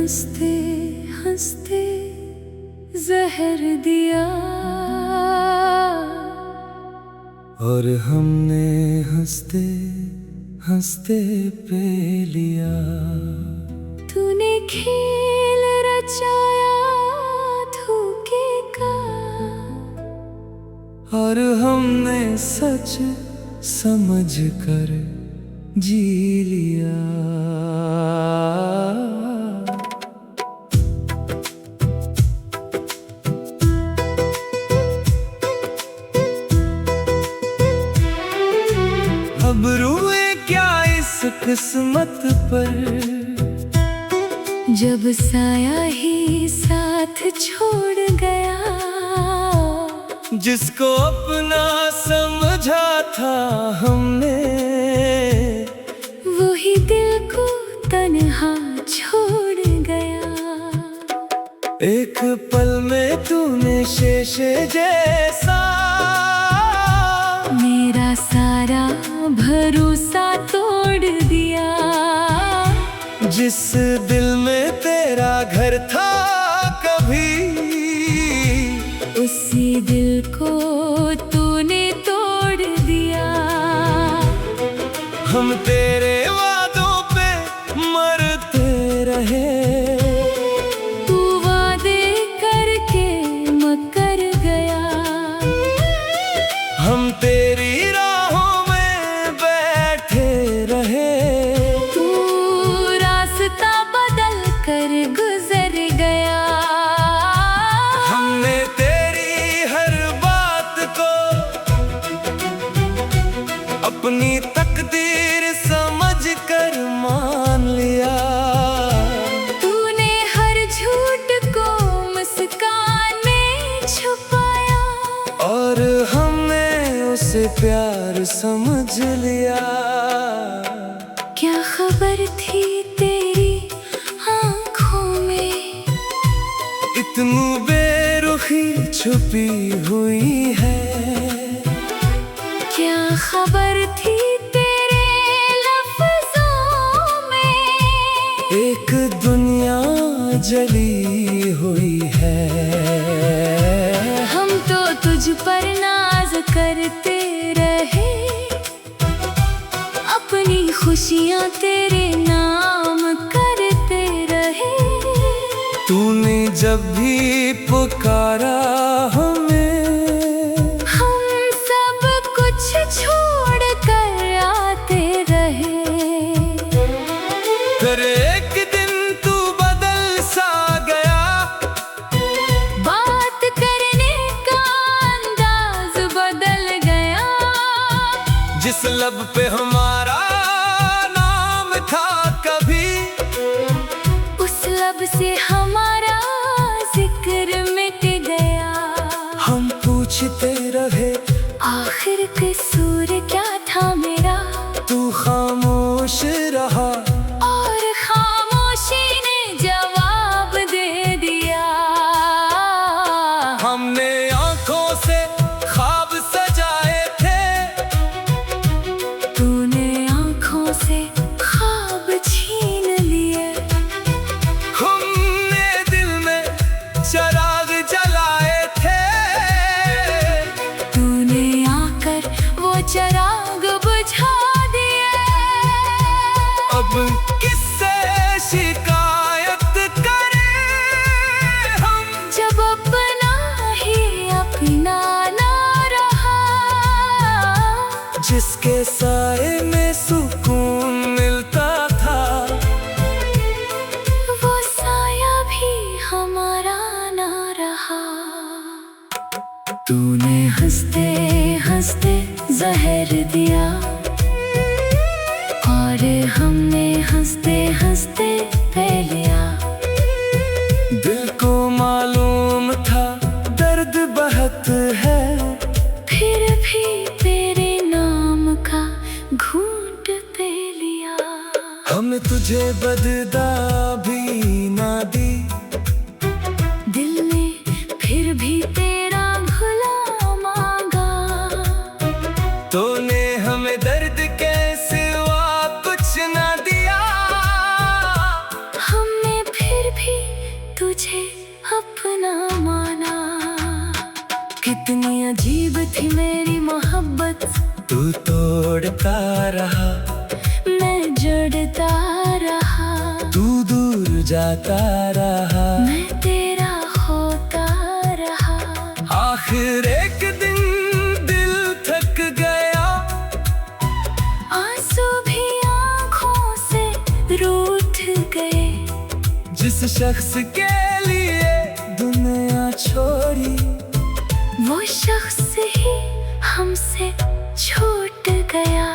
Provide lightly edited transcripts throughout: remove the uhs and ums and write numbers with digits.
हंसते हंसते जहर दिया और हमने हंसते हंसते पी लिया। तूने खेल रचाया धोखे का और हमने सच समझ कर जी लिया। अब रोए क्या इस किस्मत पर, जब साया ही साथ छोड़ गया। जिसको अपना समझा था हमने, वही दिल को तन्हा छोड़ गया। एक पल में तूने शीशे जैसा मेरा सारा भरोसा तोड़ दिया। जिस दिल में तेरा घर था कभी, उसी दिल को तूने तोड़ दिया। हम तेरे वादों पे मरते रहे, तू वादे करके मकर गया। हम तेरी राहों में बैठे रहे, तू रास्ता बदल कर गुजर गया। हमने तेरी हर बात को अपनी तकदीर समझ कर मान लिया। तूने हर झूठ को मुस्कान में छुपाया, और हमने उसे प्यार समझ लिया। क्या खबर थी तेरी आँखों में, इतनी बेरुखी छुपी हुई है। क्या खबर थी तेरे लफ्जों में, एक दुनिया जली हुई है। हम तो तुझ पर नाज करते रहे, अपनी खुशियाँ तेरे नाम करते रहे। तूने जब भी पुकारा हमें, हम सब कुछ छोड़ कर आते रहे। फिर एक दिन तू बदल सा गया, बात करने का अंदाज बदल गया। जिस लब पे हमारा नाम था कभी, उस लब से हमारा जिक्र मिट गया। हम पूछते रहे आखिर कसूर क्या था मेरा, तू खामोश रहा, और खामोशी ने जवाब दे दिया। हमने आंखों से ख्वाब सजाए थे, तूने आँखों से ख्वाब छीन लिए। हमने दिल में चराग जलाए थे, तूने आकर वो चराग बुझा दिए। अब किससे शिकायत करें हम, जब अपना ही अपना ना रहा। जिसके साए में सुकून मिलता था, वो साया भी हमारा ना रहा। तूने हंसते हंसते जहर दिया, और हमने हंसते हंसते पी लिया। दिल को मालूम था दर्द बहुत है, फिर भी तेरे नाम का घूंट पी लिया। हमने तुझे बददा भी ना दी, दिल ने फिर भी तेरा भुला मांगा। तूने हमें दर्द के सिवा कुछ ना दिया। हमने फिर तुझे अपना माना। कितनी अजीब थी मेरी मोहब्बत, तू तोड़ता रहा, मैं जड़ता रहा। तू दूर जाता रहा, मैं तेरा होता रहा। आखिर एक दिन दिल थक गया, आंसू भी आँखों से रूठ गए। जिस शख्स के लिए दुनिया छोड़ी, वो शख्स ही हमसे छूट गया।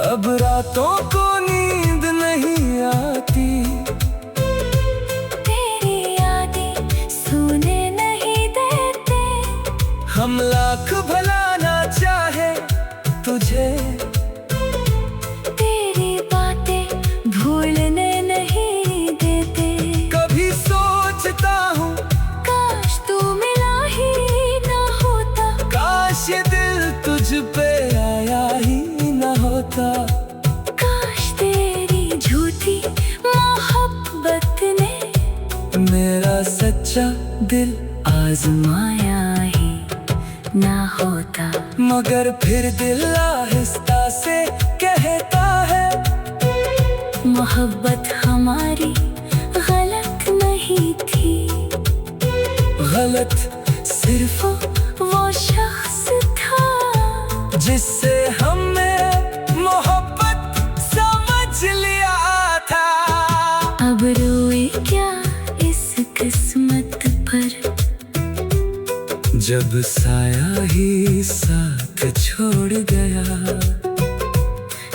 अब रातों को नींद नहीं आती, तेरी यादें सोने नहीं देते। हम लाख भलाना चाहे तुझे, तेरी बातें भूलने नहीं देते। कभी सोचता हूँ काश तू मिला ही ना होता, काश ये दिल तुझ पे आया ही ना होता। काश तेरी झूठी मोहब्बत ने मेरा सच्चा दिल आजमाया ही ना होता। मगर फिर दिल आहिस्ता से कहता है, मोहब्बत हमारी गलत नहीं थी। गलत सिर्फ वो शख्स था जिससे हमने मोहब्बत समझ लिया था। अब रोए क्या इस किस्मत पर, जब साया ही साथ छोड़ गया।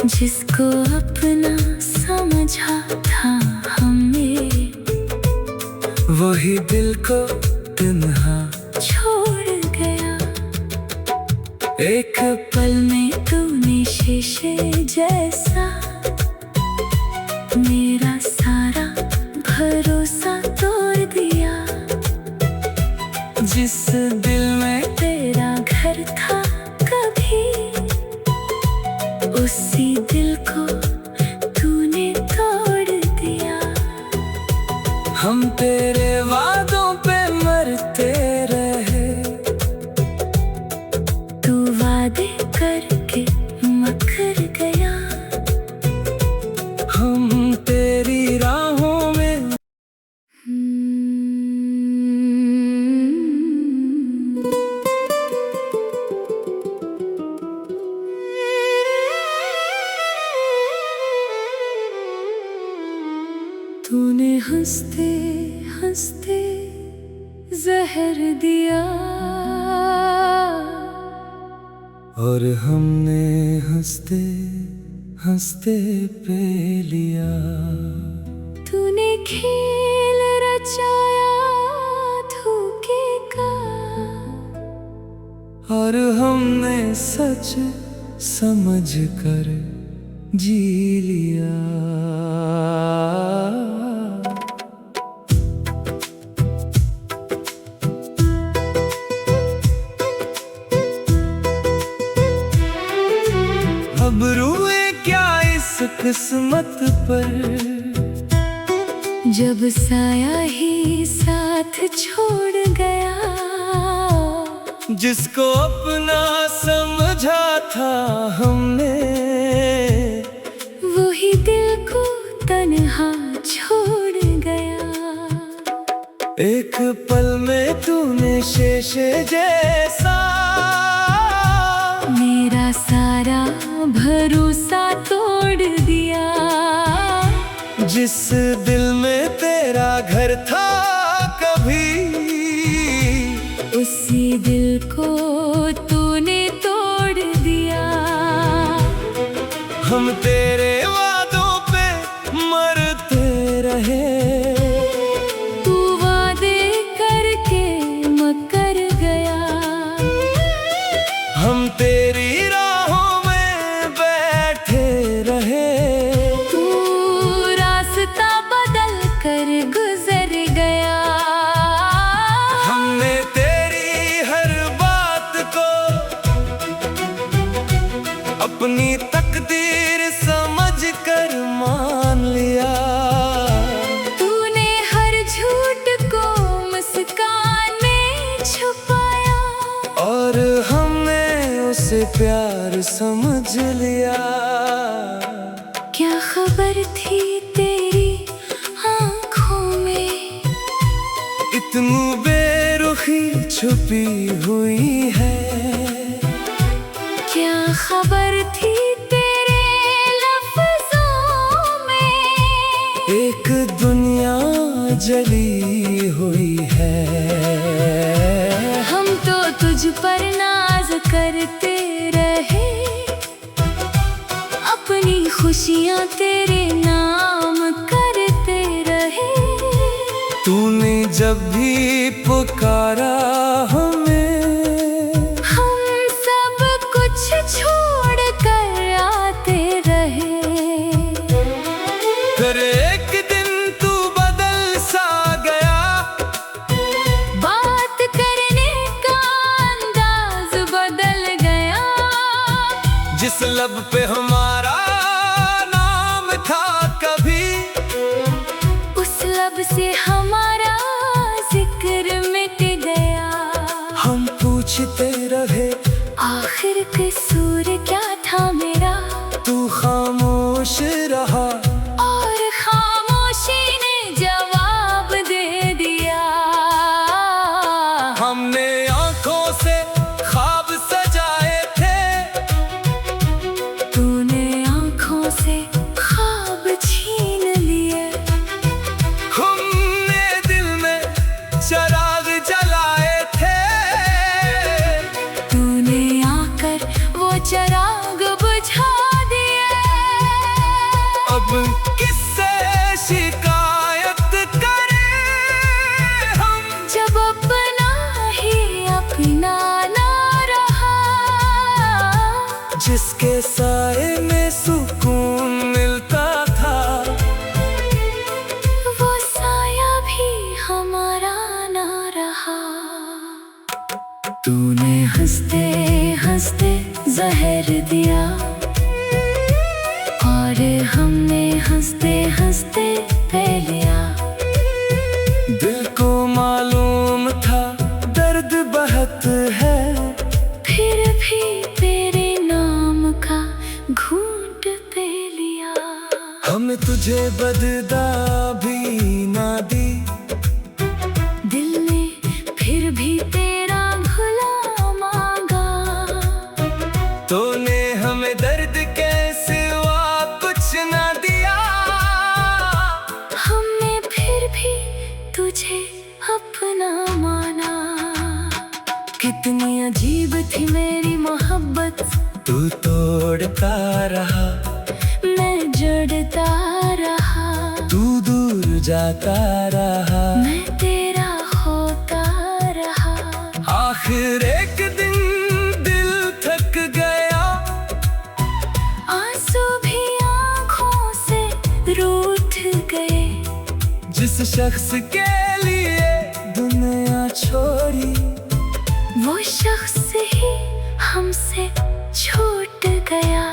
जिसको अपना समझा था हमने, वही दिल को तन्हा छोड़ गया। एक पल में तूने शीशे जैसा मेरा सारा भरोसा तोड़ दिया। जिस दिल में तेरा घर था कभी, उसी दिल को तूने तोड़ दिया। हम तेरे वादों पे मरते रहे, तू वादे करके मकर गया। हम तेरी राहों में तूने हंसते हंसते जहर दिया, और हमने हंसते हंसते पी लिया। तूने खेल रचाया धोखे का, और हमने सच समझ कर जी लिया। अब रोए क्या इस किस्मत पर, जब साया ही साथ छोड़ गया। जिसको अपना समझा था हमने, वही दिल को तन्हा छोड़ गया। एक पल में तूने शीशे जैसा मेरा सारा भरोसा तोड़ दिया। जिस दिल में तेरा घर था कभी, उसी दिल को तूने तोड़ दिया। हम तेरे वादों पे मरते रहे, तू वादे करके मकर गया। हम तेरी राहों में बैठे रहे, तू रास्ता बदल कर गुजर गया। हमने तेरी हर बात से प्यार समझ लिया। क्या खबर थी तेरी आँखों में, इतनी बेरुखी छुपी हुई है। क्या खबर थी तेरे लफ्जों में, एक दुनिया जली हुई है। हम तो तुझ पर नाज करते रहे, अपनी खुशियाँ तेरे नाम करते रहे। तूने जब भी पुकारा हमें, हम सब कुछ छोड़ कर आते रहे। फिर एक दिन तू बदल सा गया, बात करने का अंदाज बदल गया। जिस लब पे हमारा नाम था कभी, उस लब से हमारा जिक्र मिट गया। हम पूछते रहे आखिर कसूर क्या था मेरा, तू खामोश रहा। और खामोशी ने जवाब दे दिया। हमने आंखों से ख्वाब सजाए थे, तूने आँखों से ख्वाब छीन लिए। हमने दिल में चराग जलाए थे, तूने आकर वो चिराग बुझा दिए। अब किससे शिकायत करें हम, जब अपना ही अपना ना रहा। जिसके साए में सुकून मिलता था, वो साया भी हमारा ना रहा। तूने हंसते हंसते जहर दिया, और हमने हंसते हंसते पी लिया। दिल को मालूम था दर्द बहुत है, फिर भी तेरे नाम का घूंट पी लिया। हमने तुझे बददा भी ना दी, दिल ने फिर भी तेरा भुला मांगा। तूने हमें दर्द के सिवा कुछ ना दिया। हमने फिर भी तुझे अपना माना। कितनी अजीब थी मेरी मोहब्बत, तू तोड़ता रहा, मैं जुड़ता रहा। तू दूर जाता रहा, मैं तेरा होता रहा। आखिर एक दिन दिल थक गया, आंसू भी आँखों से रूठ गए। जिस शख्स के लिए दुनिया छोड़ी, वो शख्स ही हमसे छूट गया।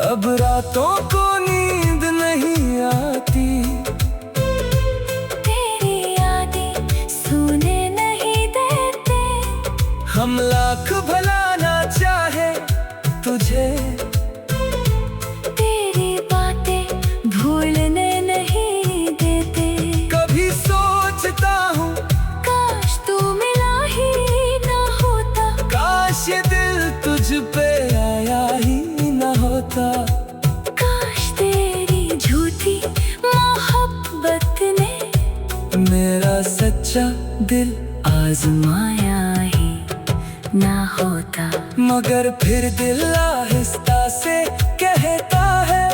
अब रातों को नींद नहीं आती, तेरी यादें सोने नहीं देते। हम लाख भलाना चाहे तुझे, तेरी बातें भूलने नहीं देते। कभी सोचता हूँ काश तू मिला ही ना होता, काश ये दिल तुझ पे आया ही न होता। काश तेरी झूठी मोहब्बत ने मेरा सच्चा दिल आजमाया ही ना होता। मगर फिर दिल आहिस्ता से कहता है,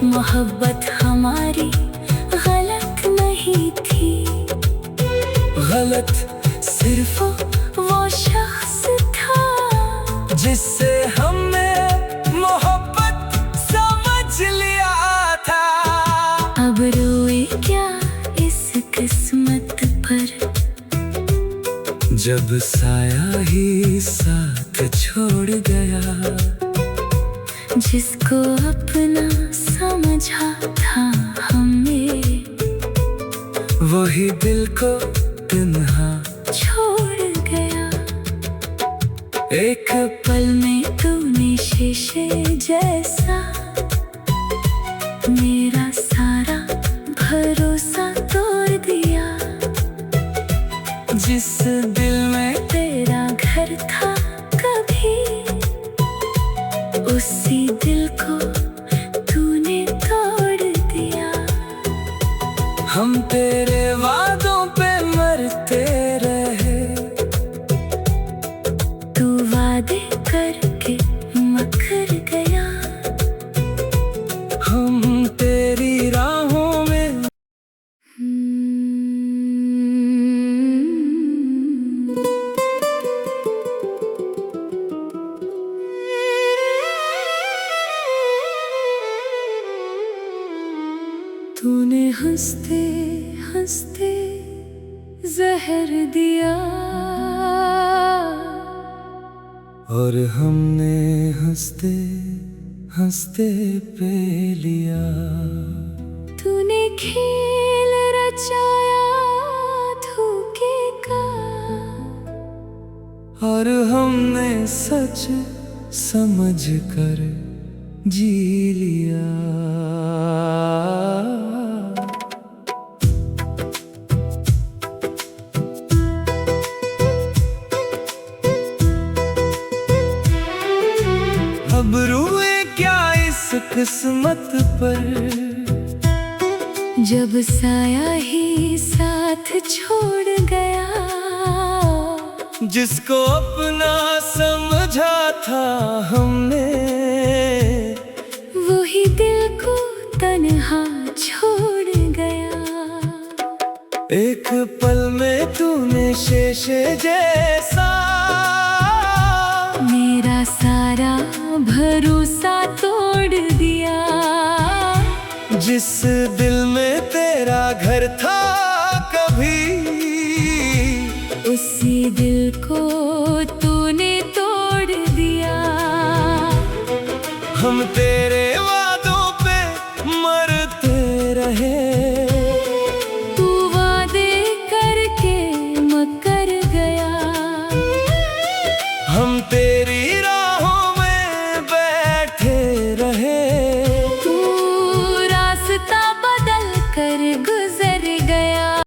मोहब्बत हमारी गलत नहीं थी। गलत सिर्फ वो शख्स था जिससे हमने मोहब्बत समझ लिया था। अब रोए क्या इस किस्मत पर, जब साया ही साथ छोड़ गया। जिसको अपना समझा था हमने, वही दिल को तन्हा छोड़ गया। एक पल में तूने शीशे जैसा मेरा सारा भरोसा तोड़ दिया। जिस दिल में तेरा घर था कभी, उसी दिल को तूने तोड़ दिया। हम तेरे वादों पे मरते रहे, तू वादे करके मकर गया। हम तेरी राहों में तूने हंसते हंसते जहर दिया, और हमने हंसते हंसते पी लिया। तूने खेल रचाया धोखे का, और हमने सच समझ कर जी लिया। अब रुए क्या इस किस्मत पर, जब साया ही साथ छोड़ गया। जिसको अपना समझा था हमने, वही दिल को तन्हा छोड़ गया। एक पल में तूने शीशे जैसा मेरा सारा भरोसा तोड़ दिया। जिस दिल में तेरा घर था कभी, उसी दिल को तूने तोड़ दिया। हम तेरे